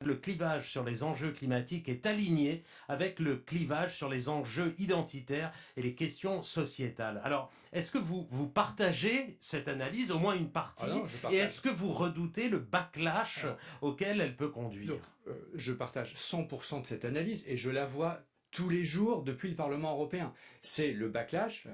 Le clivage sur les enjeux climatiques est aligné avec le clivage sur les enjeux identitaires et les questions sociétales. Alors, est-ce que vous partagez cette analyse, au moins une Ah partie, non, je et est-ce partage. que vous redoutez le backlash Alors, auquel elle peut donc, conduire? je partage 100% de cette analyse et je la vois tous les jours depuis le Parlement européen. C'est le backlash,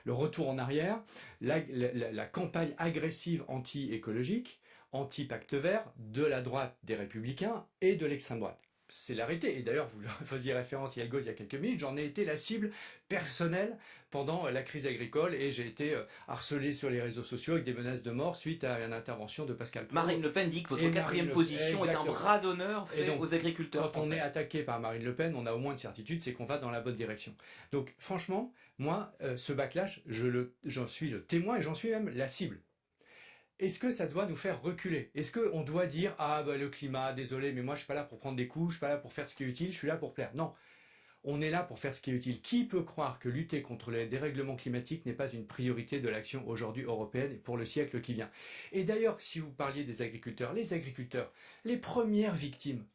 le retour en arrière, la campagne agressive anti-écologique, anti-pacte vert de la droite des républicains et de l'extrême droite. C'est l'arrêté. Et d'ailleurs, vous faisiez référence il y a quelques minutes, j'en ai été la cible personnelle pendant la crise agricole et j'ai été harcelé sur les réseaux sociaux avec des menaces de mort suite à une intervention de Pascal Marine Pro Le Pen dit que votre et Marine quatrième Le Pen. position est un Exactement. bras d'honneur Et fait donc, aux agriculteurs quand on est français. attaqué par Marine Le Pen, on a au moins une certitude, c'est qu'on va dans la bonne direction. Donc, franchement, moi, ce backlash, j'en suis le témoin et j'en suis même la cible. Est-ce que ça doit nous faire reculer? Est-ce qu'on doit dire ah bah le climat, désolé, mais moi je suis pas là pour prendre des coups, je suis pas là pour faire ce qui est utile, je suis là pour plaire. Non, on est là pour faire ce qui est utile. Qui peut croire que lutter contre les dérèglements climatiques n'est pas une priorité de l'action aujourd'hui européenne et pour le siècle qui vient? Et d'ailleurs, si vous parliez des agriculteurs, les premières victimes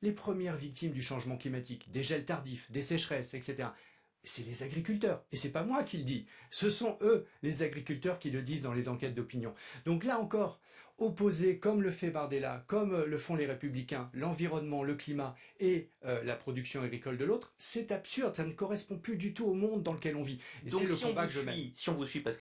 du changement climatique, des gels tardifs, des sécheresses, etc., c'est les agriculteurs. Et c'est pas moi qui le dis. Ce sont eux, les agriculteurs, qui le disent dans les enquêtes d'opinion. Donc là encore, opposer, comme le fait Bardella, comme le font les Républicains, l'environnement, le climat et la production agricole de l'autre, c'est absurde. Ça ne correspond plus du tout au monde dans lequel on vit. Et c'est Donc le combat que je mène. si on vous suit, parce